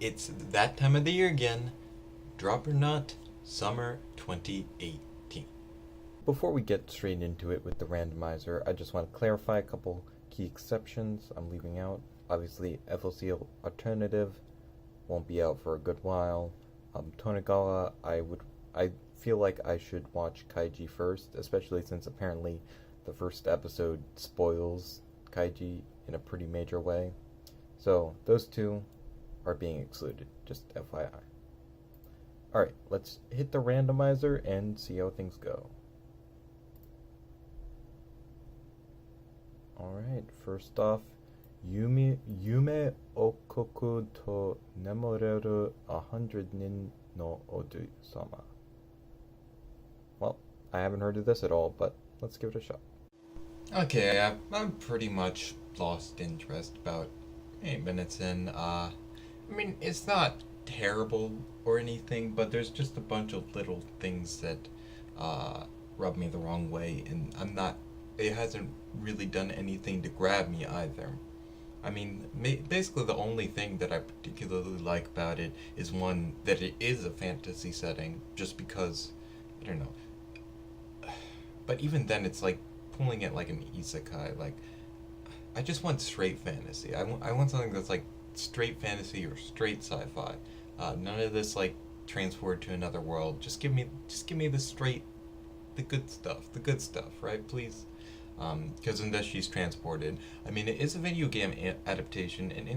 It's that time of the year again. Drop or Not, Summer 2018. Before we get straight into it with the randomizer, I just want to clarify a couple key exceptions I'm leaving out. Obviously, FLC Alternative won't be out for a good while. Tonegawa, I feel like I should watch Kaiji first, especially since apparently the first episode spoils Kaiji in a pretty major way. So those two are being excluded, just FYI. Alright, let's hit the randomizer and see how things go. Alright, first off, Yume Oukoku to Nemureru 100 nin no Ouji-sama. Well, I haven't heard of this at all, but let's give it a shot. Okay, I'm pretty much lost interest about 8 minutes in. It's not terrible or anything, but there's just a bunch of little things that rub me the wrong way, and it hasn't really done anything to grab me either. Basically the only thing that I particularly like about it is one, that it is a fantasy setting, just because, I don't know. But even then, it's like pulling it like an isekai. Like, I just want straight fantasy. I want something that's like straight fantasy or straight sci-fi. None of this like transport to another world. Just give me the good stuff, right? Please. Because in this she's transported. It is a video game adaptation, and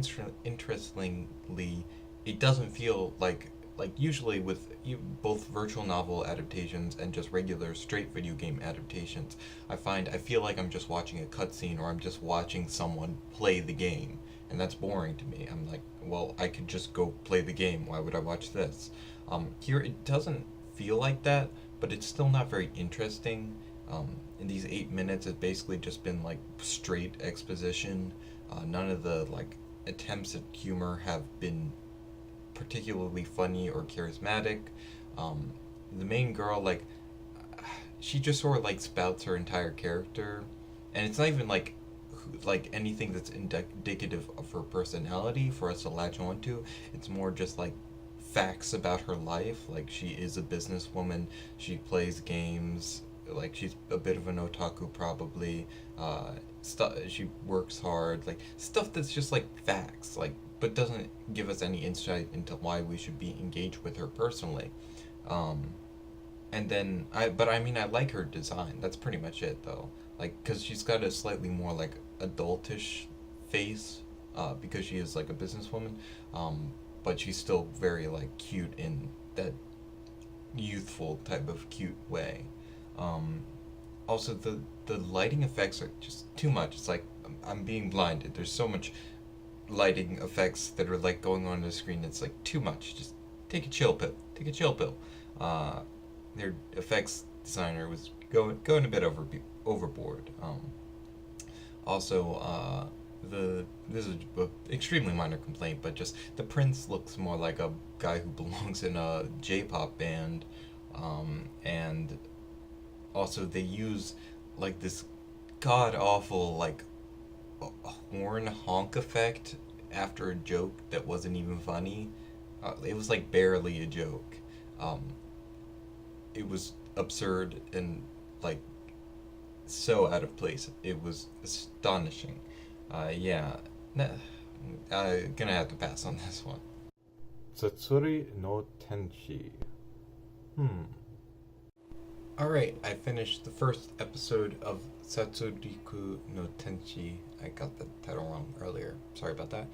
interestingly, it doesn't feel like usually with both virtual novel adaptations and just regular straight video game adaptations, I feel like I'm just watching a cutscene, or I'm just watching someone play the game, and that's boring to me. I'm like, well, I could just go play the game. Why would I watch this? Here it doesn't feel like that, but it's still not very interesting. In these 8 minutes, it's basically just been like straight exposition. None of the like attempts at humor have been particularly funny or charismatic. The main girl, like, she just sort of like spouts her entire character, and it's not even like anything that's indicative of her personality for us to latch onto. It's more just like facts about her life. Like, she is a businesswoman, she plays games, like she's a bit of an otaku probably. She works hard, like stuff that's just like facts, like, but doesn't give us any insight into why we should be engaged with her personally. And then I like her design. That's pretty much it though. Like, cause she's got a slightly more like adultish face, because she is like a businesswoman. But she's still very like cute in that youthful type of cute way. Also, the lighting effects are just too much. It's like I'm being blinded. There's so much lighting effects that are like going on the screen. It's like too much. Just take a chill pill. Take a chill pill. Their effects designer was going a bit overboard. Also, this is an extremely minor complaint, but just the prince looks more like a guy who belongs in a J-pop band, and also they use like this god awful like horn honk effect after a joke that wasn't even funny. It was like barely a joke. It was absurd and like so out of place. It was astonishing. Yeah, gonna have to pass on this one. Satsuri no Tenshi. Alright, I finished the first episode of Satsuriku no Tenshi. I got the title wrong earlier. Sorry about that.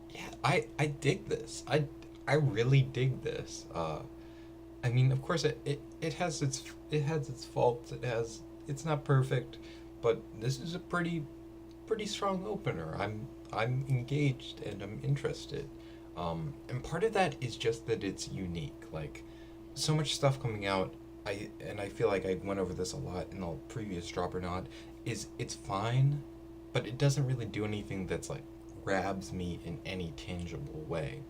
Yeah, I dig this. I really dig this. Of course it has its faults. It's not perfect, but this is a pretty strong opener. I'm engaged and I'm interested. And part of that is just that it's unique. Like, so much stuff coming out, I feel like I went over this a lot in the previous Drop or Not, it's fine, but it doesn't really do anything that's like grabs me in any tangible way.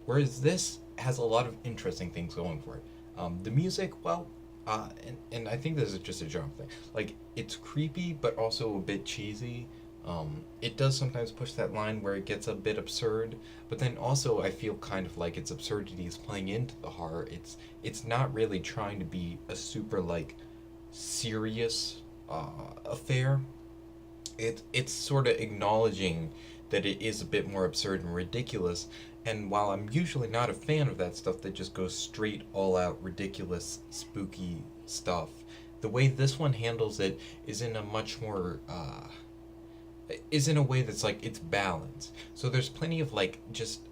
Whereas this has a lot of interesting things going for it. The music, well, and I think this is just a genre thing. Like, it's creepy, but also a bit cheesy. It does sometimes push that line where it gets a bit absurd, but then also I feel kind of like its absurdity is playing into the horror. It's not really trying to be a super like serious affair. It's sort of acknowledging that it is a bit more absurd and ridiculous. And while I'm usually not a fan of that stuff that just goes straight all out ridiculous, spooky stuff, the way this one handles it is in a much more is in a way that's like it's balanced. So there's plenty of like just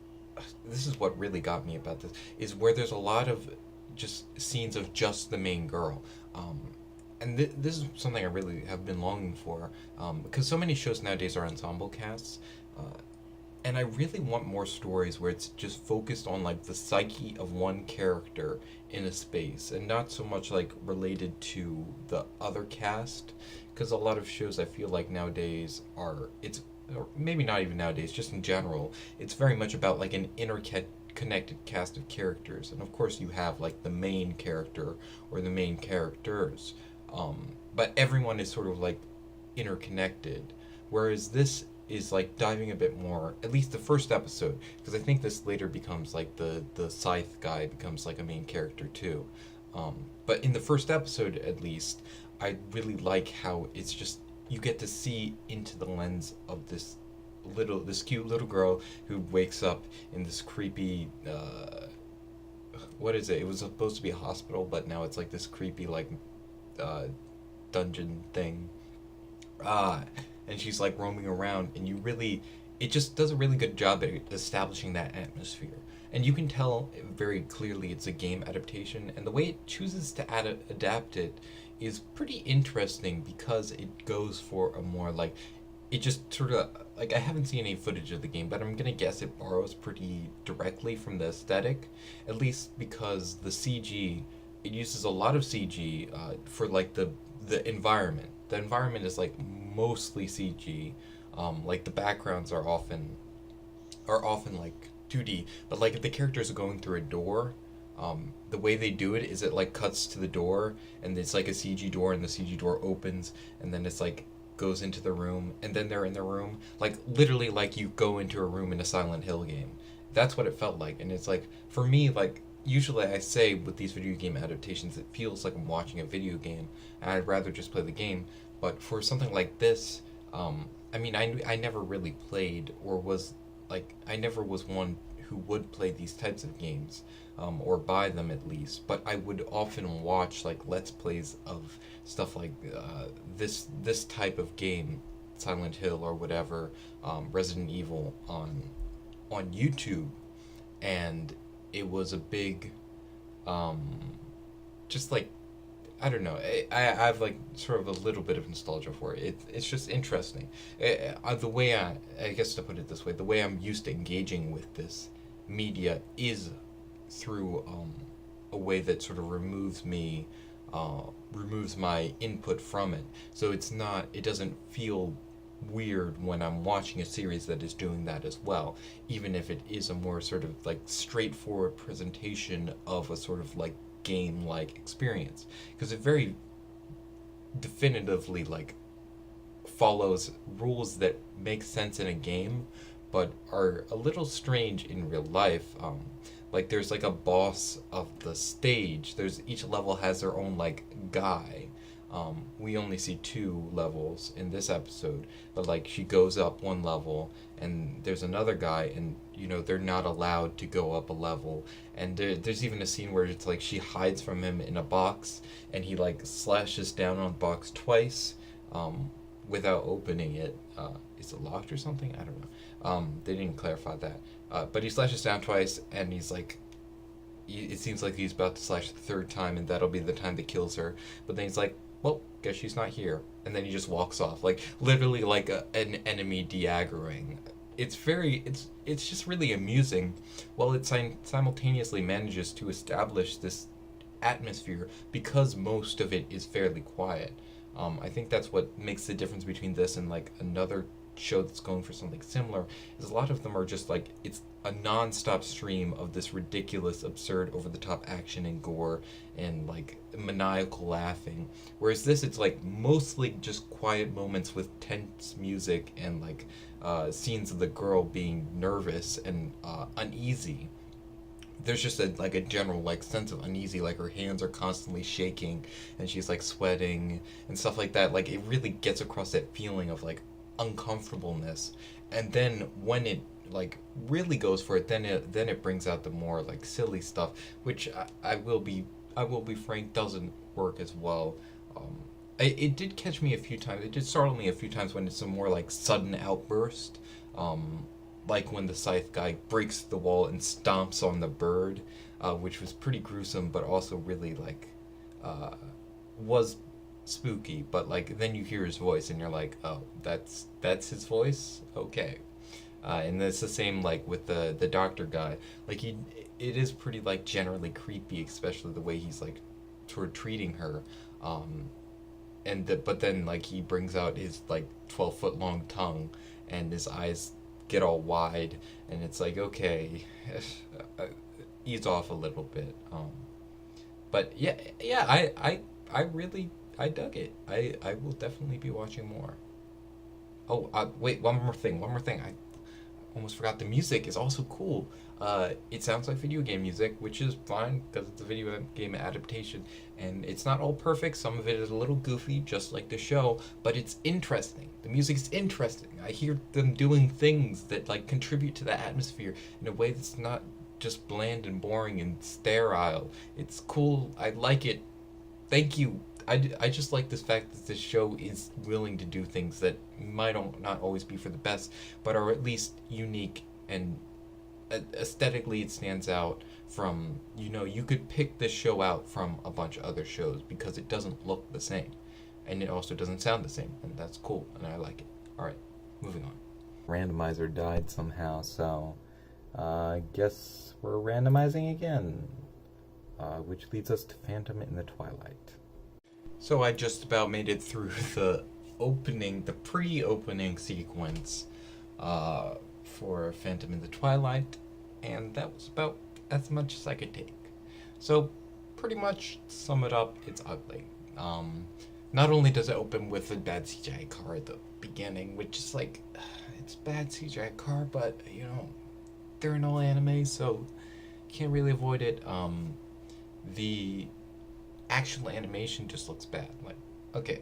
this is what really got me about this is where there's a lot of just scenes of just the main girl. And this is something I really have been longing for because so many shows nowadays are ensemble casts. And I really want more stories where it's just focused on like the psyche of one character in a space and not so much like related to the other cast, because a lot of shows I feel like nowadays are it's or maybe not even nowadays, just in general, it's very much about like an interconnected cast of characters. And of course you have like the main character or the main characters, but everyone is sort of like interconnected, whereas this is like diving a bit more, at least the first episode, because I think this later becomes like the scythe guy becomes like a main character too. But in the first episode at least, I really like how it's just you get to see into the lens of this cute little girl who wakes up in this creepy what is it? It was supposed to be a hospital, but now it's like this creepy like uh, dungeon thing. Ah, and she's like roaming around, and you really, it just does a really good job at establishing that atmosphere. And you can tell very clearly it's a game adaptation, and the way it chooses to adapt it is pretty interesting because it goes for a more like, it just sort of, like, I haven't seen any footage of the game, but I'm gonna guess it borrows pretty directly from the aesthetic, at least because the CG, it uses a lot of CG for like the environment. The environment is like mostly CG. Like the backgrounds are often like 2D, but like if the characters are going through a door, the way they do it is it like cuts to the door and it's like a CG door and the CG door opens and then it's like goes into the room and then they're in the room, like literally like you go into a room in a Silent Hill game. That's what it felt like. And it's like for me, like usually I say with these video game adaptations it feels like I'm watching a video game and I'd rather just play the game. But for something like this, I mean, I never really played or was like I never was one who would play these types of games, or buy them at least. But I would often watch like let's plays of stuff like this type of game, Silent Hill or whatever, Resident Evil on YouTube, and it was a big, just like I don't know. I have like sort of a little bit of nostalgia for it. It's just interesting. The way I guess to put it this way, the way I'm used to engaging with this media is through a way that sort of removes my input from it. So it doesn't feel weird when I'm watching a series that is doing that as well, even if it is a more sort of like straightforward presentation of a sort of like game-like experience, because it very definitively like follows rules that make sense in a game but are a little strange in real life. Like there's like a boss of the stage, there's each level has their own like guy. We only see 2 levels in this episode, but like she goes up 1 level and there's another guy, and they're not allowed to go up a level. And there's even a scene where it's like she hides from him in a box and he like slashes down on the box twice, without opening it. Is it locked or something? I don't know. They didn't clarify that. But he slashes down twice and he's like, it seems like he's about to slash the 3rd time and that'll be the time that kills her. But then he's like, well, guess she's not here. And then he just walks off, like literally like an enemy de-aggroing. It's just really amusing, while it simultaneously manages to establish this atmosphere because most of it is fairly quiet. I think that's what makes the difference between this and like another show that's going for something similar, is a lot of them are just like, it's a non-stop stream of this ridiculous, absurd, over-the-top action and gore and like maniacal laughing, whereas this, it's like mostly just quiet moments with tense music and like scenes of the girl being nervous and uneasy. There's just a general like sense of uneasy, like her hands are constantly shaking and she's like sweating and stuff like that. Like it really gets across that feeling of like uncomfortableness. And then when it like really goes for it, then it brings out the more like silly stuff, which I will be frank, doesn't work as well. It did catch me a few times. It did startle me a few times when it's a more like sudden outburst. Like when the scythe guy breaks the wall and stomps on the bird, which was pretty gruesome, but also really like was spooky. But like then you hear his voice and you're like, oh, that's his voice, okay. And it's the same like with the doctor guy. Like it is pretty like generally creepy, especially the way he's like toward treating her. But then like he brings out his like 12-foot long tongue, and his eyes get all wide, and it's like, okay, ease off a little bit. But yeah, I really dug it. I will definitely be watching more. Oh, wait, one more thing. I almost forgot. The music is also cool. It sounds like video game music, which is fine because it's a video game adaptation, and it's not all perfect. Some of it is a little goofy, just like the show, but it's interesting. The music is interesting. I hear them doing things that like contribute to the atmosphere in a way that's not just bland and boring and sterile. It's cool. I like it. Thank you. I just like this fact that this show is willing to do things that might not always be for the best, but are at least unique, and aesthetically it stands out from, you could pick this show out from a bunch of other shows because it doesn't look the same, and it also doesn't sound the same, and that's cool, and I like it. Alright, moving on. Randomizer died somehow, so I guess we're randomizing again, which leads us to Phantom in the Twilight. So I just about made it through the pre-opening sequence for Phantom in the Twilight, and that was about as much as I could take. So pretty much to sum it up, it's ugly. Not only does it open with a bad CGI car at the beginning, which is like, it's bad CGI car, but they're in all anime, so can't really avoid it. The actual animation just looks bad. Like, okay,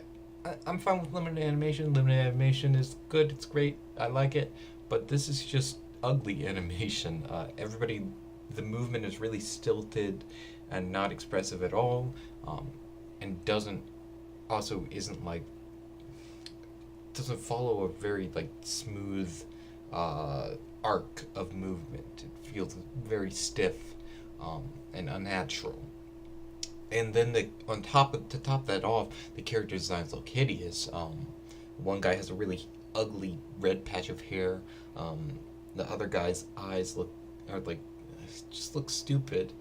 I'm fine with limited animation. Limited animation is good, it's great, I like it, but this is just ugly animation. The movement is really stilted and not expressive at all, and doesn't follow a very like smooth arc of movement. It feels very stiff and unnatural. And then to top that off, the character designs look hideous. One guy has a really ugly red patch of hair. The other guy's eyes look stupid.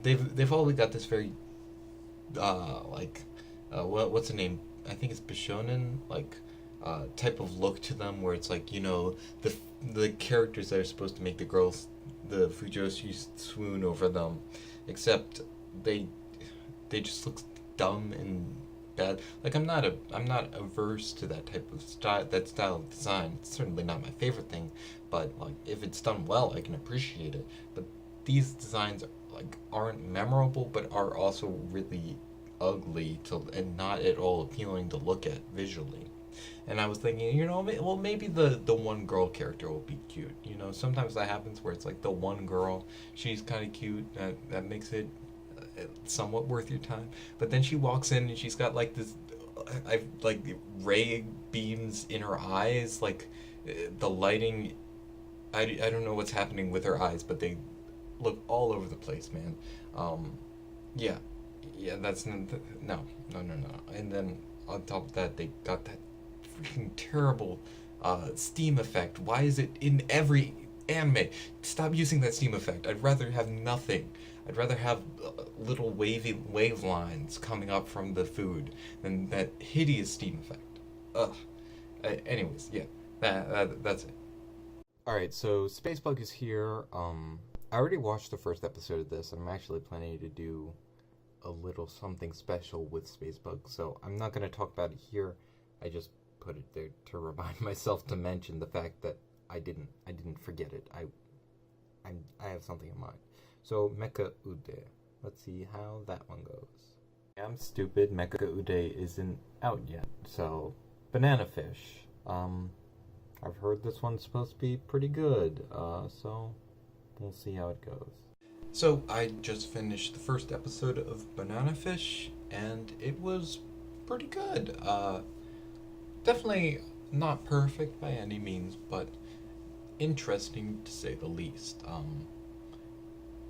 They've always got this very what's the name? I think it's Bishonen type of look to them, where it's like, the characters that are supposed to make the girls, the Fujoshi, swoon over them, except they just look dumb and bad. Like, I'm not averse to that type of style of design. It's certainly not my favorite thing, but like if it's done well, I can appreciate it. But these designs aren't memorable, but are also really ugly and not at all appealing to look at visually. And I was thinking, maybe the one girl character will be cute. Sometimes that happens where it's like the one girl, she's kind of cute, that makes it somewhat worth your time. But then she walks in and she's got like this, ray beams in her eyes, like the lighting. I don't know what's happening with her eyes, but they look all over the place, man. Yeah, that's no. And then on top of that, they got that freaking terrible steam effect. Why is it in every anime? Stop using that steam effect. I'd rather have nothing. I'd rather have little wavy wave lines coming up from the food than that hideous steam effect. Ugh. Anyways, yeah, that's it. Alright, so Spacebug is here. I already watched the first episode of this, and I'm actually planning to do a little something special with Spacebug, so I'm not going to talk about it here. I just put it there to remind myself to mention the fact that I didn't forget it. I have something in mind. So Mecha Ude. Let's see how that one goes. I'm stupid. Mecha Ude isn't out yet. So Banana Fish. I've heard this one's supposed to be pretty good. So we'll see how it goes. So I just finished the first episode of Banana Fish, and it was pretty good. Definitely not perfect by any means, but interesting to say the least.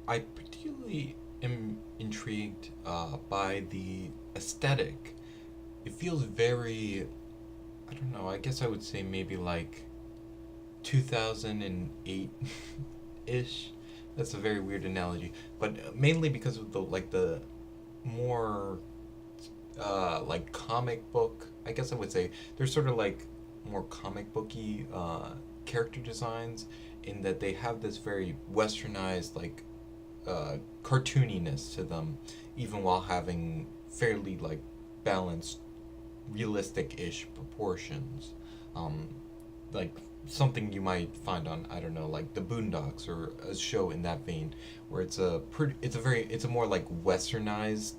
I particularly am intrigued by the aesthetic. It feels very, I don't know, I guess I would say maybe like 2008-ish. That's a very weird analogy, but mainly because of the more like comic book. I guess I would say there's sort of like more comic booky character designs in that they have this very westernized like cartooniness to them, even while having fairly like balanced, realistic-ish proportions. Like something you might find on, I don't know, like the Boondocks or a show in that vein, where it's a more like westernized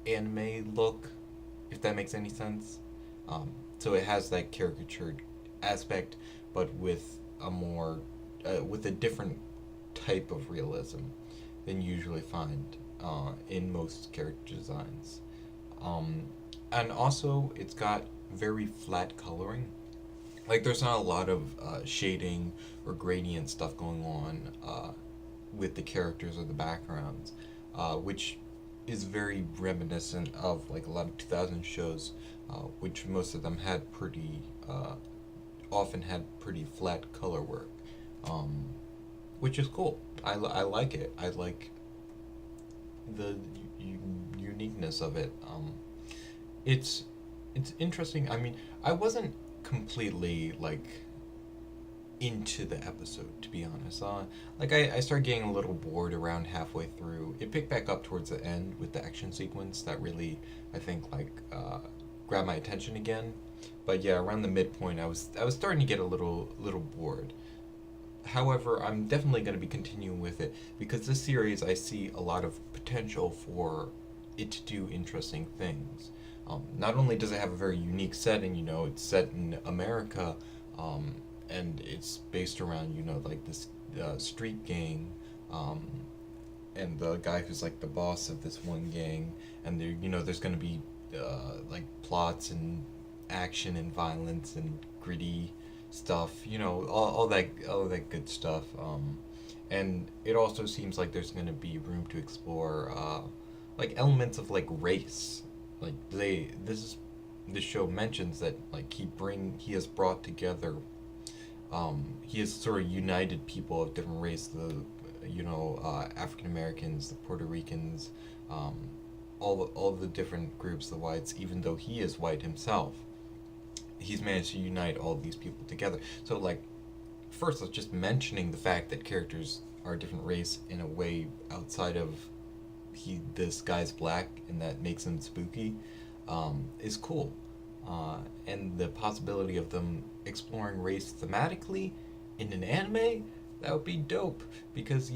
anime look, if that makes any sense. So it has that caricatured aspect, but with a different type of realism than you usually find in most character designs. And also, it's got very flat coloring. Like, there's not a lot of shading or gradient stuff going on with the characters or the backgrounds, which is very reminiscent of like a lot of 2000 shows, which most of them had often had pretty flat color work, which is cool. I like it. I like the uniqueness of it. It's interesting. I mean, I wasn't completely like into the episode, to be honest. Like I started getting a little bored around halfway through. It picked back up towards the end with the action sequence that really, I think, like grabbed my attention again. But yeah, around the midpoint, I was starting to get a little bored. However, I'm definitely going to be continuing with it because this series, I see a lot of potential for it to do interesting things. Not only does it have a very unique setting, it's set in America, and it's based around, like this street gang, and the guy who's like the boss of this one gang, and there's going to be like plots and action and violence and gritty stuff, all that good stuff. And it also seems like there's going to be room to explore like elements of like race. Like this show mentions that like he has brought together, he has sort of united people of different race, the African Americans, the Puerto Ricans, all the different groups, the whites. Even though he is white himself, he's managed to unite all these people together. So like, first, let's just mentioning the fact that characters are a different race in a way outside of this guy's black and that makes him spooky, is cool. And the possibility of them exploring race thematically in an anime, that would be dope, because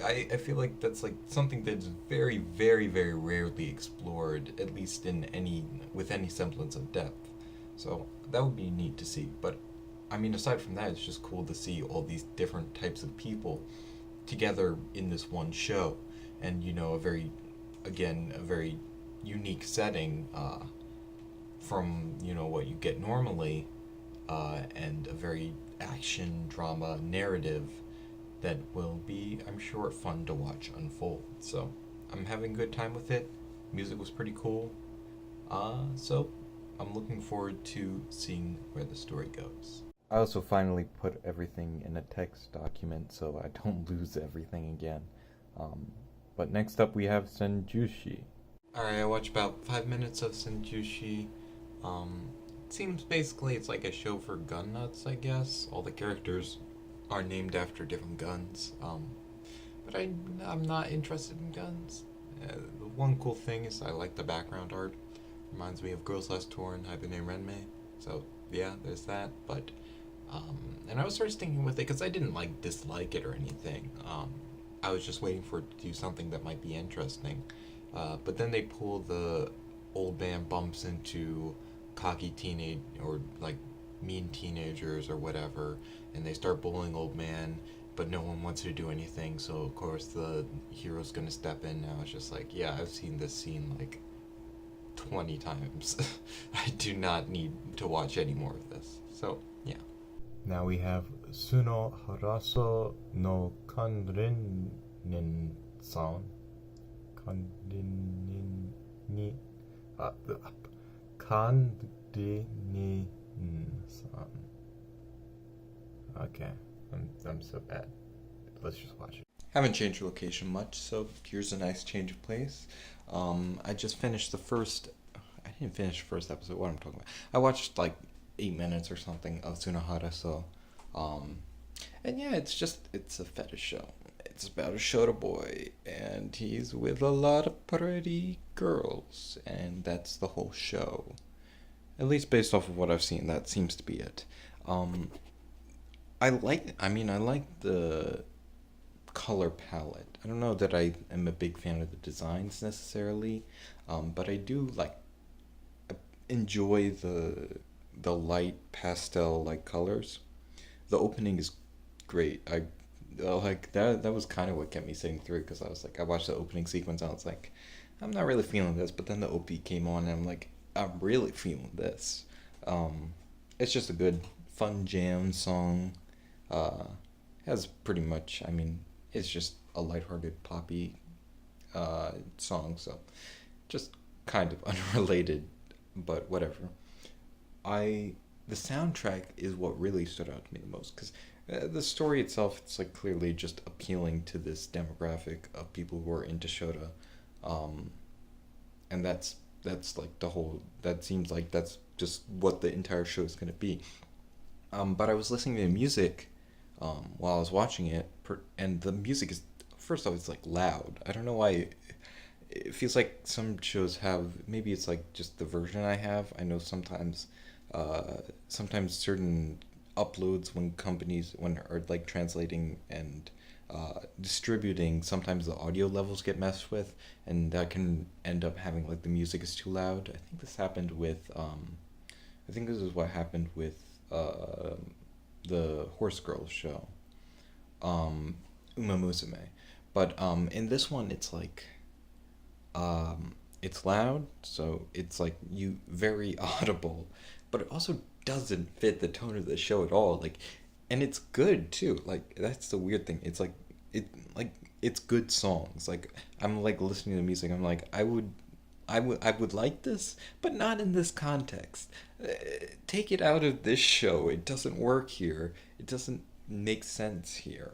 I feel like that's like something that's very, very, very rarely explored, at least with any semblance of depth. So that would be neat to see. But I mean, aside from that, it's just cool to see all these different types of people together in this one show, and a very unique setting from what you get normally, and a very action drama narrative that will be, I'm sure, fun to watch unfold. So I'm having a good time with it. Music was pretty cool. So I'm looking forward to seeing where the story goes. I also finally put everything in a text document so I don't lose everything again. Um, but next up we have Senjuushi. Alright, I watched about 5 minutes of Senjuushi. It seems basically it's like a show for gun nuts, I guess. All the characters are named after different guns. But I'm not interested in guns. The one cool thing is I like the background art. Reminds me of Girls Last Tour and Hibernate Renmei. So yeah, there's that. But and I was sort of sticking with it because I didn't like dislike it or anything. I was just waiting for it to do something that might be interesting. But then they pull the old man bumps into cocky teenage or like mean teenagers or whatever, and they start bullying old man, but no one wants to do anything. So of course the hero's gonna step in. Now it's just like, yeah, I've seen this scene like 20 times. I do not need to watch any more of this. So yeah. Now we have Sunoharasou no Kanrinin-san. Kanrinin-san. Okay, I'm so bad. Let's just watch it. Haven't changed location much, so here's a nice change of place. I just finished the first. I didn't finish the first episode. What I'm talking about. I watched like 8 minutes or something of Sunoharasou. And yeah, it's a fetish show. It's about a Shota boy, and he's with a lot of pretty girls, and that's the whole show. At least based off of what I've seen, that seems to be it. I like the color palette. I don't know that I am a big fan of the designs necessarily, but I do enjoy the light pastel like colors. The opening is great. I like that was kind of what kept me sitting through, because I was like, I watched the opening sequence and I was like, I'm not really feeling this, but then the OP came on and I'm like, I'm really feeling this. It's just a good fun jam song. Has pretty much, it's just a lighthearted poppy song, so just kind of unrelated, but whatever. The soundtrack is what really stood out to me the most, because the story itself, it's like clearly just appealing to this demographic of people who are into Shota, and that's like the whole. That seems like that's just what the entire show is gonna be. But I was listening to the music while I was watching it, and the music is, first off, it's like loud. I don't know why. It feels like some shows have, maybe it's like just the version I have. I know sometimes certain uploads when are like translating and distributing, sometimes the audio levels get messed with, and that can end up having like the music is too loud. I think this happened with I think this is what happened with the Horse Girls show, Uma Musume. But in this one, it's like it's loud, so it's like you very audible, but it also doesn't fit the tone of the show at all. Like, and it's good too. Like, that's the weird thing. It's like it's good songs. Like, I'm like listening to music. I'm like, I would like this, but not in this context. Take it out of this show. It doesn't work here. It doesn't make sense here.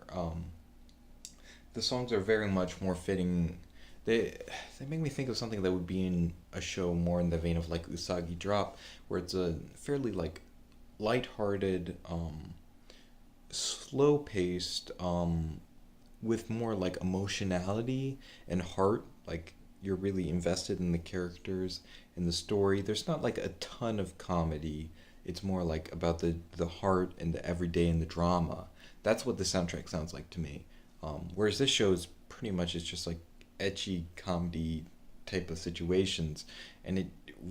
The songs are very much more fitting. They make me think of something that would be in a show more in the vein of like Usagi Drop, where it's a fairly like lighthearted, slow-paced, with more like emotionality and heart. Like, you're really invested in the characters and the story. There's not like a ton of comedy. It's more like about the heart and the everyday and the drama. That's what the soundtrack sounds like to me. Whereas this show is pretty much, it's just like ecchi comedy type of situations, and it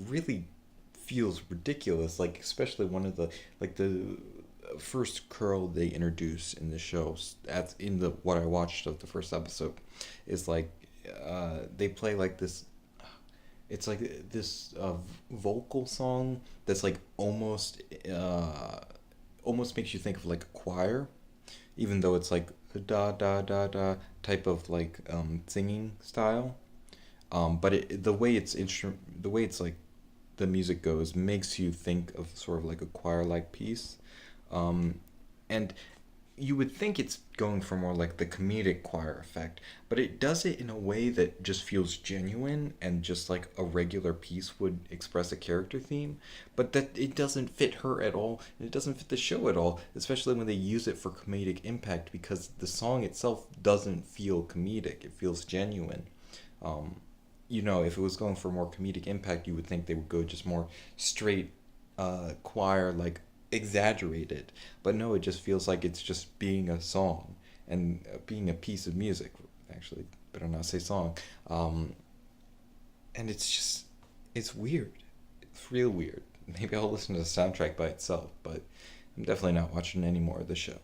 really feels ridiculous. Like, especially one of the first curl they introduce in the show, at in the what I watched of the first episode, is like they play like this. It's like this vocal song that's like almost makes you think of like a choir, even though it's like da da da da type of like singing style. But the way it's like the music goes makes you think of sort of like a choir like piece. And you would think it's going for more like the comedic choir effect, but it does it in a way that just feels genuine and just like a regular piece would express a character theme, but that it doesn't fit her at all, and it doesn't fit the show at all, especially when they use it for comedic impact because the song itself doesn't feel comedic, it feels genuine. Um, if it was going for more comedic impact, you would think they would go just more straight choir, like exaggerated. But no, it just feels like it's just being a song and being a piece of music. Actually, better not say song. Um, and it's weird. It's real weird. Maybe I'll listen to the soundtrack by itself, but I'm definitely not watching any more of the show.